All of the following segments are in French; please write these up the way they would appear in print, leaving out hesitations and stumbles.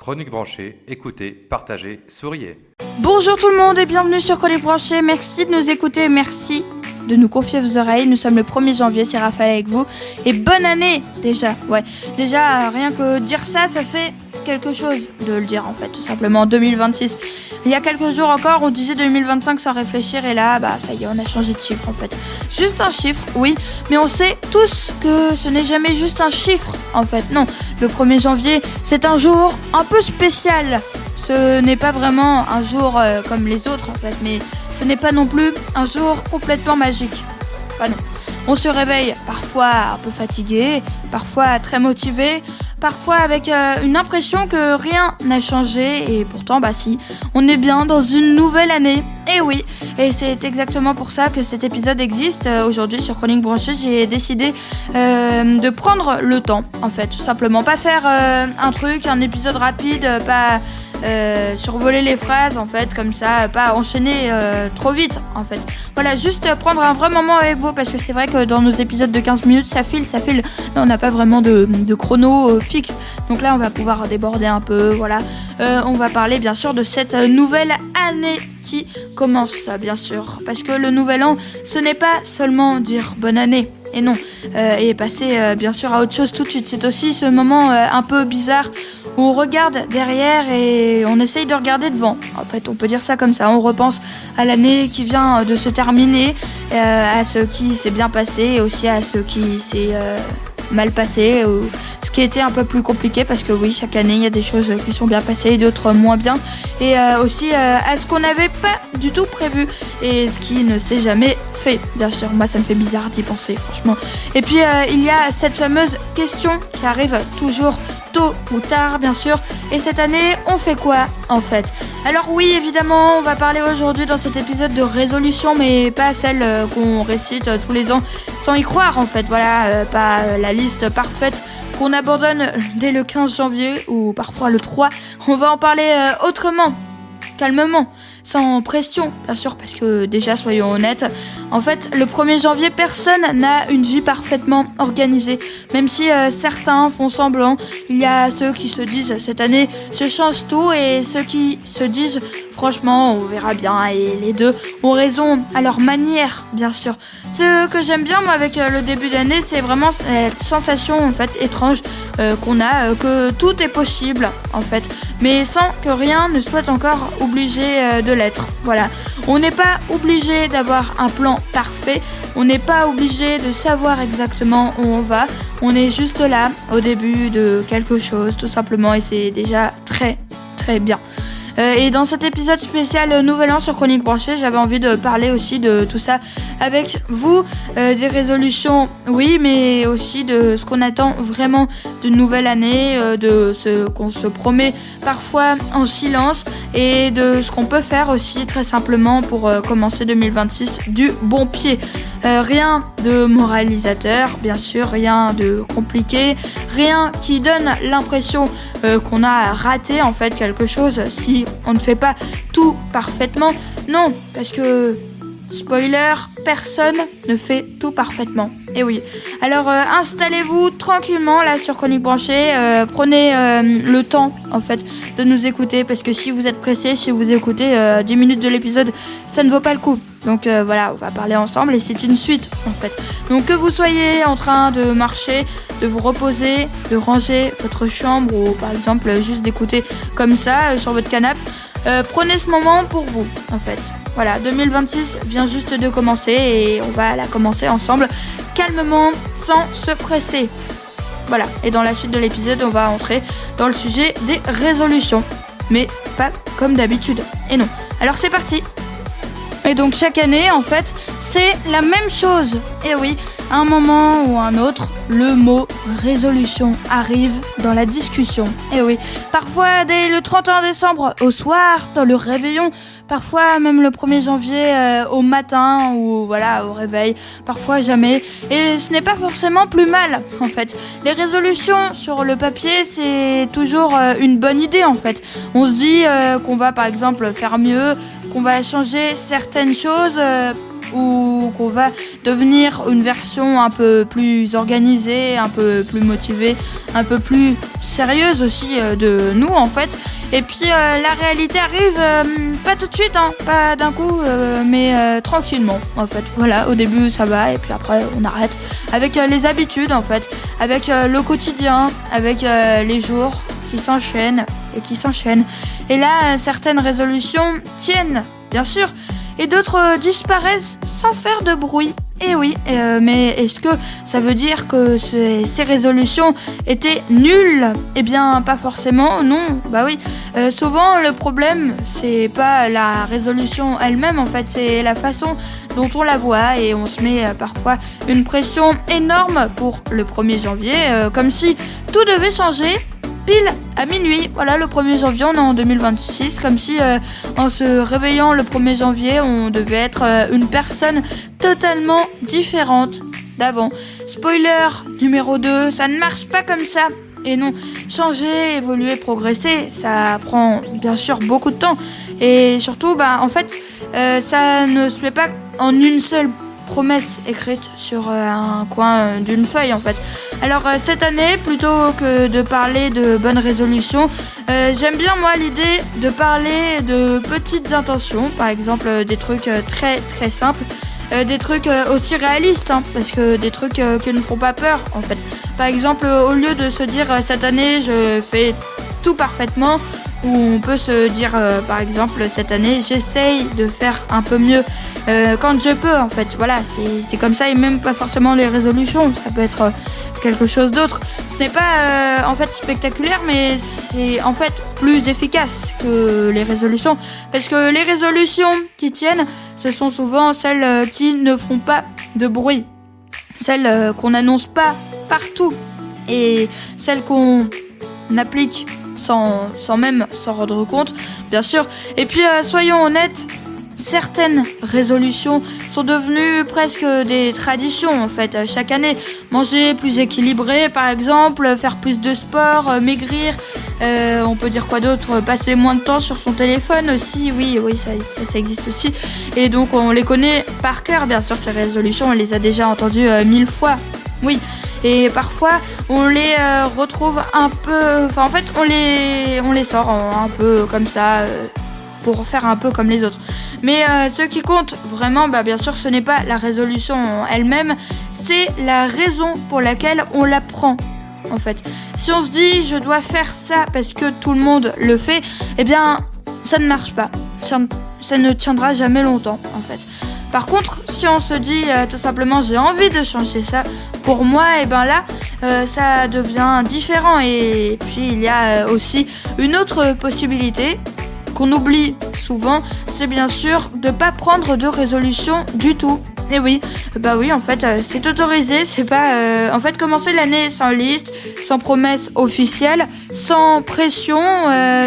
Chronique branchée, écoutez, partagez, souriez. Bonjour tout le monde et bienvenue sur Chronique branchée. Merci de nous écouter, merci de nous confier vos oreilles. Nous sommes le 1er janvier, c'est Raphaël avec vous. Et bonne année déjà, rien que dire ça fait quelque chose de le dire en fait, tout simplement. 2026. Il y a quelques jours encore, on disait 2025 sans réfléchir et là, ça y est, on a changé de chiffre en fait. Juste un chiffre, oui, mais on sait tous que ce n'est jamais juste un chiffre en fait. Non, le 1er janvier, c'est un jour un peu spécial. Ce n'est pas vraiment un jour comme les autres en fait, mais ce n'est pas non plus un jour complètement magique. Non. On se réveille parfois un peu fatigué, parfois très motivé, parfois avec une impression que rien n'a changé et pourtant si, on est bien dans une nouvelle année. Et oui, et c'est exactement pour ça que cet épisode existe. Aujourd'hui sur Chronique branchée, j'ai décidé de prendre le temps en fait, tout simplement. Pas faire un épisode rapide, pas survoler les phrases en fait comme ça, pas enchaîner trop vite en fait. Voilà, juste prendre un vrai moment avec vous parce que c'est vrai que dans nos épisodes de 15 minutes ça file. Là, on n'a pas vraiment de chrono fixe. Donc là on va pouvoir déborder un peu, voilà. On va parler bien sûr de cette nouvelle année qui commence bien sûr. Parce que le nouvel an, ce n'est pas seulement dire bonne année. Et non, et passer bien sûr à autre chose tout de suite. C'est aussi ce moment un peu bizarre où on regarde derrière et on essaye de regarder devant. En fait, on peut dire ça comme ça. On repense à l'année qui vient de se terminer, à ce qui s'est bien passé et aussi à ce qui s'est mal passé, ou ce qui était un peu plus compliqué parce que oui, chaque année il y a des choses qui sont bien passées et d'autres moins bien, et aussi à ce qu'on n'avait pas du tout prévu et ce qui ne s'est jamais fait. Bien sûr, moi ça me fait bizarre d'y penser franchement. Et puis il y a cette fameuse question qui arrive toujours tôt ou tard bien sûr. Et cette année on fait quoi en fait? Alors oui, évidemment on va parler aujourd'hui dans cet épisode de résolution, mais pas celle qu'on récite tous les ans sans y croire en fait. Voilà, pas la liste parfaite qu'on abandonne dès le 15 janvier ou parfois le 3. On va en parler autrement, calmement, sans pression, bien sûr, parce que déjà, soyons honnêtes, en fait, le 1er janvier, personne n'a une vie parfaitement organisée. Même si certains font semblant, il y a ceux qui se disent « cette année, je change tout » et ceux qui se disent « franchement, on verra bien » et les deux ont raison à leur manière, bien sûr. Ce que j'aime bien, moi, avec le début d'année, c'est vraiment cette sensation, en fait, étrange qu'on a, que tout est possible, en fait, mais sans que rien ne soit encore obligé de l'être. Voilà. On n'est pas obligé d'avoir un plan parfait, on n'est pas obligé de savoir exactement où on va, on est juste là au début de quelque chose, tout simplement, et c'est déjà très, très bien. Et dans cet épisode spécial Nouvel An sur Chronique branchée, j'avais envie de parler aussi de tout ça avec vous, des résolutions, oui, mais aussi de ce qu'on attend vraiment d'une nouvelle année, de ce qu'on se promet parfois en silence et de ce qu'on peut faire aussi très simplement pour commencer 2026 du bon pied. Rien de moralisateur, bien sûr, rien de compliqué, rien qui donne l'impression qu'on a raté en fait quelque chose si on ne fait pas tout parfaitement. Non, parce que spoiler, personne ne fait tout parfaitement. Et oui. Alors installez-vous tranquillement là sur Chronique branchée, prenez le temps en fait de nous écouter, parce que si vous êtes pressé, si vous écoutez 10 minutes de l'épisode, ça ne vaut pas le coup. Donc voilà, on va parler ensemble et c'est une suite en fait. Donc que vous soyez en train de marcher, de vous reposer, de ranger votre chambre ou par exemple juste d'écouter comme ça sur votre canapé, prenez ce moment pour vous en fait. Voilà, 2026 vient juste de commencer et on va la commencer ensemble calmement, sans se presser. Voilà, et dans la suite de l'épisode, on va entrer dans le sujet des résolutions, mais pas comme d'habitude. Et non. Alors c'est parti. Et donc chaque année, en fait, c'est la même chose. Et oui, à un moment ou à un autre, le mot résolution arrive dans la discussion. Et oui, parfois dès le 31 décembre au soir, dans le réveillon, parfois même le 1er janvier au matin ou voilà au réveil, parfois jamais. Et ce n'est pas forcément plus mal en fait. Les résolutions sur le papier, c'est toujours une bonne idée en fait. On se dit qu'on va par exemple faire mieux, qu'on va changer certaines choses ou qu'on va devenir une version un peu plus organisée, un peu plus motivée, un peu plus sérieuse aussi de nous en fait. Et puis la réalité arrive pas tout de suite, pas d'un coup, mais tranquillement en fait. Voilà, au début ça va et puis après on arrête avec les habitudes en fait, avec le quotidien, avec les jours qui s'enchaînent et qui s'enchaînent. Et là, certaines résolutions tiennent, bien sûr, et d'autres disparaissent sans faire de bruit. Et oui, mais est-ce que ça veut dire que ces résolutions étaient nulles ? Eh bien, pas forcément, non. Bah oui, souvent le problème, c'est pas la résolution elle-même, en fait, c'est la façon dont on la voit et on se met parfois une pression énorme pour le 1er janvier, comme si tout devait changer pile à minuit. Voilà, le 1er janvier, on est en 2026, comme si en se réveillant le 1er janvier, on devait être une personne totalement différente d'avant. Spoiler numéro 2, ça ne marche pas comme ça. Et non, changer, évoluer, progresser, ça prend bien sûr beaucoup de temps. Et surtout, en fait, ça ne se fait pas en une seule promesse écrite sur un coin d'une feuille en fait. Alors cette année, plutôt que de parler de bonnes résolutions, j'aime bien moi l'idée de parler de petites intentions, par exemple des trucs très très simples, des trucs aussi réalistes, parce que des trucs qui ne font pas peur en fait. Par exemple, au lieu de se dire cette année je fais tout parfaitement, ou on peut se dire par exemple cette année j'essaye de faire un peu mieux quand je peux en fait. Voilà, c'est comme ça, et même pas forcément les résolutions, ça peut être quelque chose d'autre. Ce n'est pas en fait spectaculaire, mais c'est en fait plus efficace que les résolutions, parce que les résolutions qui tiennent, ce sont souvent celles qui ne font pas de bruit, celles qu'on n'annonce pas partout, et celles qu'on applique sans même s'en rendre compte, bien sûr. Et puis soyons honnêtes, certaines résolutions sont devenues presque des traditions en fait. Chaque année, manger plus équilibré par exemple, faire plus de sport, maigrir, on peut dire quoi d'autre, passer moins de temps sur son téléphone aussi, oui ça existe aussi. Et donc on les connaît par cœur bien sûr, ces résolutions, on les a déjà entendues 1000 fois, oui. Et parfois on les retrouve un peu, enfin en fait on les sort un peu comme ça pour faire un peu comme les autres. Mais ce qui compte vraiment, bien sûr ce n'est pas la résolution elle-même, c'est la raison pour laquelle on la prend en fait. Si on se dit je dois faire ça parce que tout le monde le fait, eh bien ça ne marche pas, ça ne tiendra jamais longtemps en fait. Par contre, si on se dit tout simplement j'ai envie de changer ça pour moi, et là ça devient différent. Et puis il y a aussi une autre possibilité qu'on oublie souvent, c'est bien sûr de pas prendre de résolution du tout. Et oui, en fait c'est autorisé, c'est pas en fait commencer l'année sans liste, sans promesse officielle, sans pression,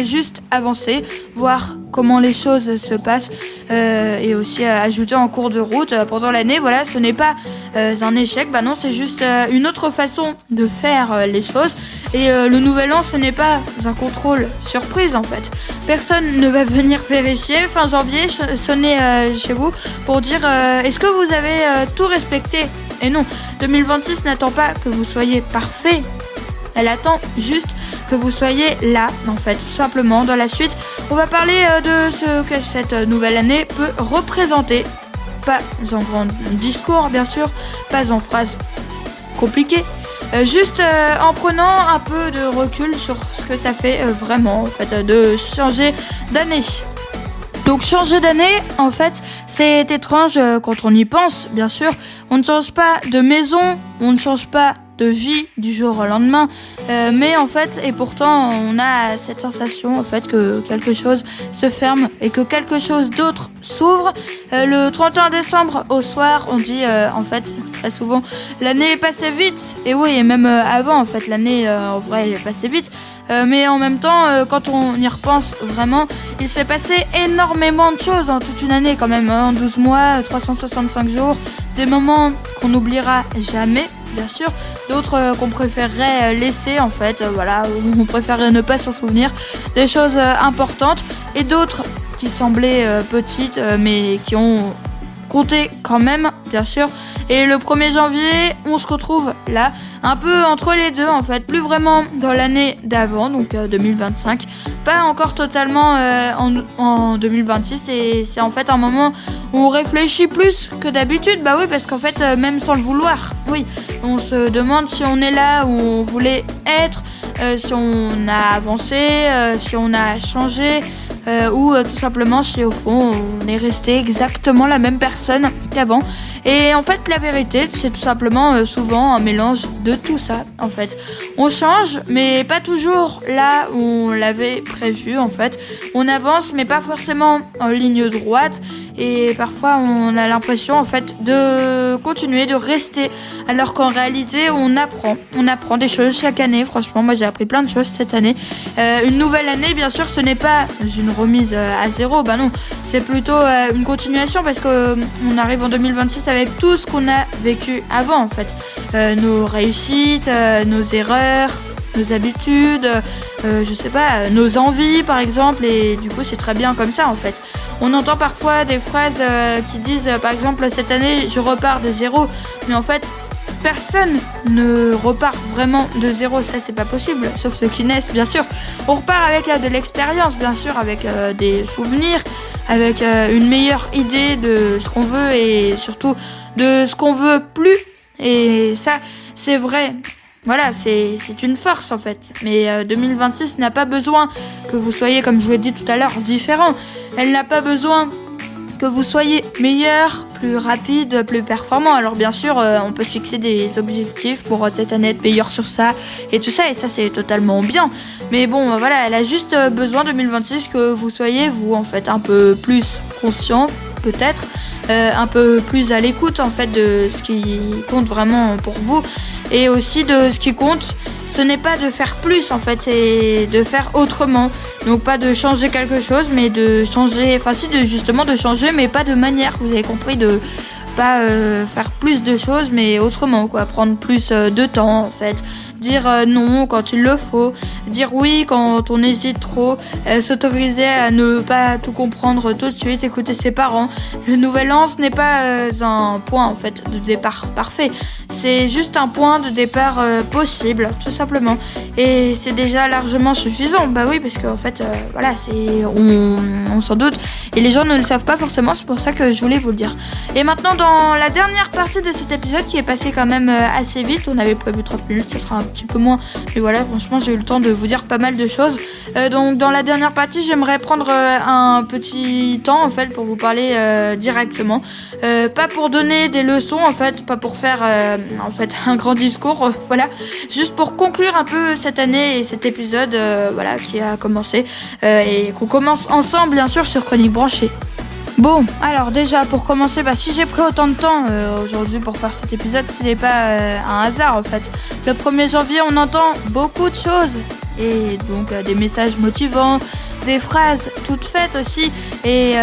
juste avancer, voir comment les choses se passent, et aussi ajouter en cours de route pendant l'année. Voilà, ce n'est pas un échec, non, c'est juste une autre façon de faire les choses. Et le nouvel an, ce n'est pas un contrôle surprise en fait. Personne ne va venir vérifier fin janvier, sonner chez vous pour dire est-ce que vous avez tout respecté. Et non, 2026 n'attend pas que vous soyez parfait, elle attend juste que vous soyez là en fait, tout simplement. Dans la suite, on va parler de ce que cette nouvelle année peut représenter, pas en grand discours bien sûr, pas en phrases compliquées, juste en prenant un peu de recul sur ce que ça fait vraiment en fait de changer d'année. Donc changer d'année, en fait, c'est étrange quand on y pense, bien sûr. On ne change pas de maison, on ne change pas de vie du jour au lendemain, mais en fait, et pourtant, on a cette sensation en fait que quelque chose se ferme et que quelque chose d'autre s'ouvre. Le 31 décembre au soir, on dit en fait très souvent l'année est passée vite. Et oui, et même avant en fait, l'année en vrai elle est passée vite. Mais en même temps, quand on y repense vraiment, il s'est passé énormément de choses en toute une année quand même, en 12 mois, 365 jours, des moments qu'on n'oubliera jamais, bien sûr, d'autres qu'on préférerait laisser en fait, voilà, on préférerait ne pas s'en souvenir, des choses importantes, et d'autres qui semblaient petites mais qui ont compter quand même, bien sûr. Et le 1er janvier, on se retrouve là, un peu entre les deux en fait, plus vraiment dans l'année d'avant, donc 2025, pas encore totalement en 2026, et c'est en fait un moment où on réfléchit plus que d'habitude, bah oui, parce qu'en fait, même sans le vouloir, oui, on se demande si on est là où on voulait être, si on a avancé, si on a changé, ou tout simplement si au fond on est resté exactement la même personne qu'avant. Et en fait la vérité c'est tout simplement souvent un mélange de tout ça en fait. On change mais pas toujours là où on l'avait prévu en fait. On avance mais pas forcément en ligne droite, et parfois on a l'impression en fait de continuer, de rester, alors qu'en réalité on apprend des choses chaque année. Franchement moi j'ai appris plein de choses cette année. Une nouvelle année bien sûr ce n'est pas une remise à zéro, bah non, c'est plutôt une continuation, parce que on arrive en 2026 avec tout ce qu'on a vécu avant en fait, nos réussites, nos erreurs, nos habitudes, je sais pas, nos envies par exemple, et du coup c'est très bien comme ça en fait. On entend parfois des phrases qui disent par exemple cette année je repars de zéro, mais en fait personne ne repart vraiment de zéro, ça c'est pas possible, sauf ceux qui naissent bien sûr. On repart avec de l'expérience bien sûr, avec des souvenirs, avec une meilleure idée de ce qu'on veut et surtout de ce qu'on veut plus, et ça c'est vrai. Voilà, c'est une force en fait. Mais 2026 n'a pas besoin que vous soyez, comme je vous l'ai dit tout à l'heure, différent. Elle n'a pas besoin que vous soyez meilleur, plus rapide, plus performant. Alors bien sûr, on peut se fixer des objectifs pour cette année être meilleur sur ça et tout ça, et ça c'est totalement bien. Mais bon, voilà, elle a juste besoin 2026 que vous soyez, vous en fait, un peu plus conscient peut-être, un peu plus à l'écoute en fait de ce qui compte vraiment pour vous, et aussi de ce qui compte, ce n'est pas de faire plus en fait, c'est de faire autrement. Donc pas de changer quelque chose, mais de changer, enfin si, justement de changer, mais pas de manière, vous avez compris, de pas faire plus de choses, mais autrement quoi, prendre plus de temps en fait. Dire non quand il le faut, dire oui quand on hésite trop, s'autoriser à ne pas tout comprendre tout de suite, écouter ses parents. Le nouvel an, ce n'est pas un point en fait de départ parfait, c'est juste un point de départ possible, tout simplement. Et c'est déjà largement suffisant, bah oui, parce qu'en fait, voilà, on s'en doute, et les gens ne le savent pas forcément, c'est pour ça que je voulais vous le dire. Et maintenant, dans la dernière partie de cet épisode, qui est passé quand même assez vite, on avait prévu 30 minutes, ça sera un petit peu moins, mais voilà, franchement j'ai eu le temps de vous dire pas mal de choses. Donc dans la dernière partie, j'aimerais prendre un petit temps en fait pour vous parler directement, pas pour donner des leçons en fait, pas pour faire en fait un grand discours, voilà, juste pour conclure un peu cette année et cet épisode voilà, qui a commencé et qu'on commence ensemble bien sûr sur Chronique Branchée. Bon, alors déjà pour commencer, si j'ai pris autant de temps aujourd'hui pour faire cet épisode, ce n'est pas un hasard en fait. Le 1er janvier, on entend beaucoup de choses, et donc des messages motivants, des phrases toutes faites aussi, et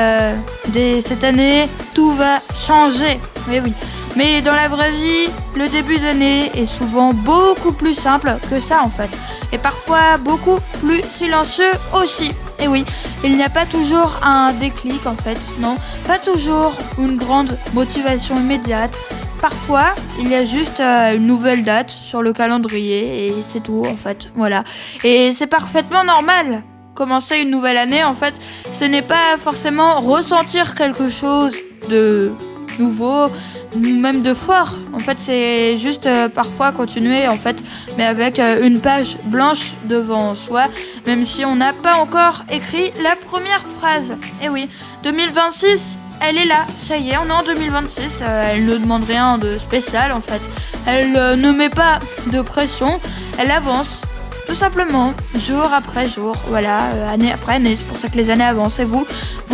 cette année, tout va changer. Oui, oui. Mais dans la vraie vie, le début d'année est souvent beaucoup plus simple que ça en fait, et parfois beaucoup plus silencieux aussi. Et oui, il n'y a pas toujours un déclic en fait, non, pas toujours une grande motivation immédiate. Parfois, il y a juste une nouvelle date sur le calendrier et c'est tout en fait, voilà. Et c'est parfaitement normal. Commencer une nouvelle année en fait, ce n'est pas forcément ressentir quelque chose de nouveau, même de fort. En fait, c'est juste parfois continuer en fait, mais avec une page blanche devant soi, même si on n'a pas encore écrit la première phrase. Et oui, 2026, elle est là, ça y est, on est en 2026, elle ne demande rien de spécial en fait. Elle ne met pas de pression, elle avance. Tout simplement, jour après jour, voilà, année après année, c'est pour ça que les années avancent. Et vous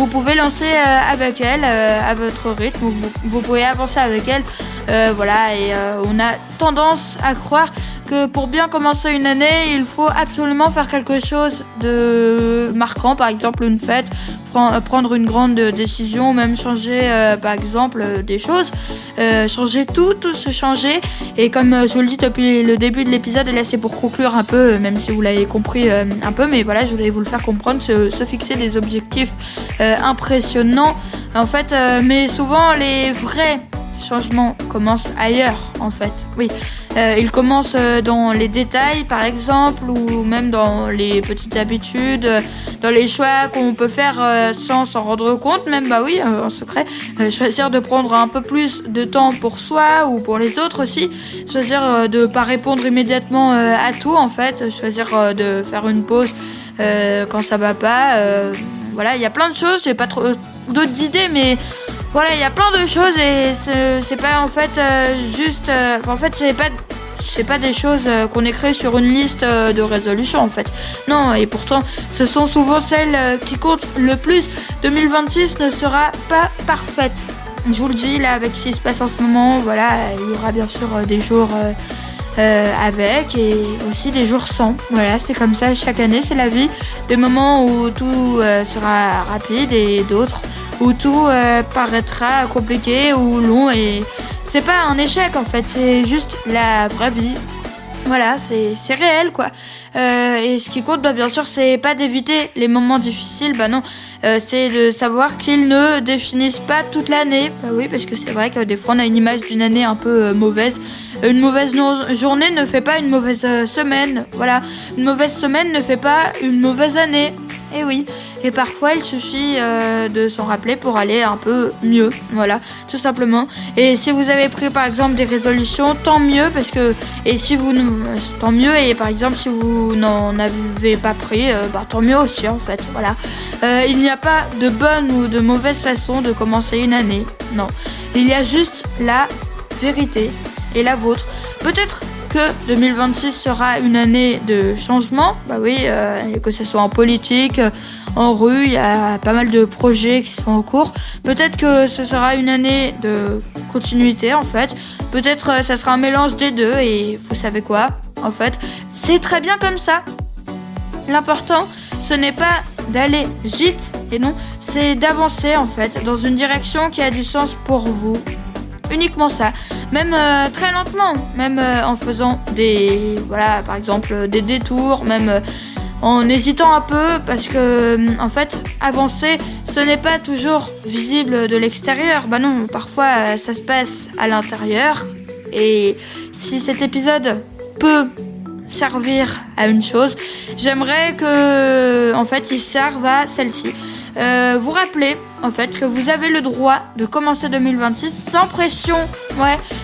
pouvez lancer avec elle, à votre rythme, vous pouvez avancer avec elle, voilà, et on a tendance à croire que pour bien commencer une année, il faut absolument faire quelque chose de marquant, par exemple une fête, prendre une grande décision, même changer par exemple des choses, changer tout se changer. Et comme je vous le dis depuis le début de l'épisode, et là c'est pour conclure un peu, même si vous l'avez compris un peu, mais voilà, je voulais vous le faire comprendre, se fixer des objectifs impressionnants en fait, mais souvent les vrais changements commencent ailleurs en fait, oui. Il commence dans les détails par exemple, ou même dans les petites habitudes, dans les choix qu'on peut faire sans s'en rendre compte, même en secret. Choisir de prendre un peu plus de temps pour soi ou pour les autres aussi. Choisir de pas répondre immédiatement à tout en fait. Choisir de faire une pause quand ça va pas. Voilà, il y a plein de choses, j'ai pas trop d'autres idées, mais voilà, il y a plein de choses et c'est pas en fait juste... en fait, c'est pas des choses qu'on écrit sur une liste de résolutions en fait. Non, et pourtant, ce sont souvent celles qui comptent le plus. 2026 ne sera pas parfaite. Je vous le dis, là, avec ce qui se passe en ce moment, voilà, il y aura bien sûr des jours avec et aussi des jours sans. Voilà, c'est comme ça chaque année, c'est la vie. Des moments où tout sera rapide et d'autres où tout paraîtra compliqué ou long, et c'est pas un échec en fait, c'est juste la vraie vie. Voilà, c'est réel quoi. Et ce qui compte, bien sûr, c'est pas d'éviter les moments difficiles, non. C'est de savoir qu'ils ne définissent pas toute l'année. Oui, parce que c'est vrai que des fois on a une image d'une année un peu mauvaise. Une mauvaise journée ne fait pas une mauvaise semaine. Voilà, une mauvaise semaine ne fait pas une mauvaise année. Et oui, et parfois il suffit de s'en rappeler pour aller un peu mieux, voilà, tout simplement. Et si vous avez pris par exemple des résolutions, tant mieux, parce que, et si vous, tant mieux, et par exemple si vous n'en avez pas pris, tant mieux aussi en fait, voilà. Il n'y a pas de bonne ou de mauvaise façon de commencer une année, non. Il y a juste la vérité et la vôtre. Peut-être que 2026 sera une année de changement, que ce soit en politique, en rue, il y a pas mal de projets qui sont en cours. Peut-être que ce sera une année de continuité en fait, peut-être ça sera un mélange des deux, et vous savez quoi, en fait, c'est très bien comme ça. L'important, ce n'est pas d'aller vite, et non, c'est d'avancer en fait, dans une direction qui a du sens pour vous. Uniquement ça, même très lentement, même en faisant par exemple des détours, même en hésitant un peu, parce que en fait avancer ce n'est pas toujours visible de l'extérieur, non, parfois ça se passe à l'intérieur. Et si cet épisode peut servir à une chose, j'aimerais que en fait il serve à celle-ci. Vous rappelez en fait que vous avez le droit de commencer 2026 sans pression,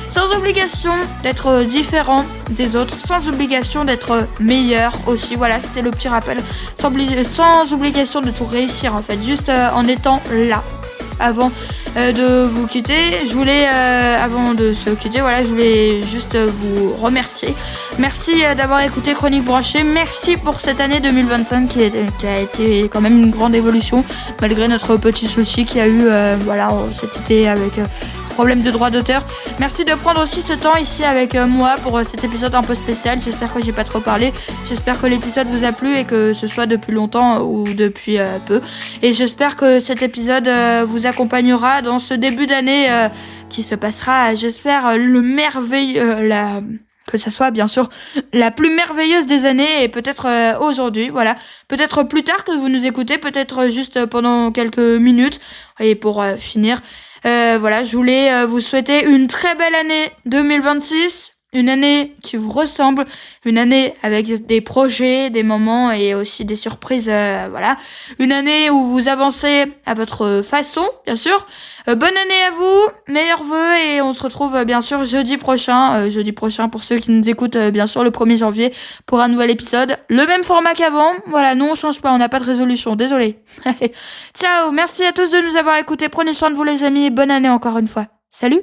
sans obligation d'être différent des autres, sans obligation d'être meilleur aussi. Voilà, c'était le petit rappel, sans obligation de tout réussir en fait, juste en étant là. Avant de vous quitter, avant de se quitter, je voulais juste vous remercier. Merci d'avoir écouté Chronique Branchée. Merci pour cette année 2025 qui a été quand même une grande évolution, malgré notre petit souci qu'il y a eu cet été avec problème de droit d'auteur. Merci de prendre aussi ce temps ici avec moi pour cet épisode un peu spécial. J'espère que j'ai pas trop parlé. J'espère que l'épisode vous a plu, et que ce soit depuis longtemps ou depuis peu. Et j'espère que cet épisode vous accompagnera dans ce début d'année qui se passera, j'espère, que ça soit bien sûr la plus merveilleuse des années, et peut-être aujourd'hui, voilà. Peut-être plus tard que vous nous écoutez, peut-être juste pendant quelques minutes. Et pour finir, je voulais vous souhaiter une très belle année 2026, une année qui vous ressemble, une année avec des projets, des moments et aussi des surprises, une année où vous avancez à votre façon, bien sûr. Bonne année à vous, meilleurs vœux, et on se retrouve bien sûr jeudi prochain pour ceux qui nous écoutent bien sûr le 1er janvier pour un nouvel épisode, le même format qu'avant. Voilà, nous on change pas, on n'a pas de résolution, désolé. Ciao, merci à tous de nous avoir écoutés, prenez soin de vous les amis, et bonne année encore une fois. Salut.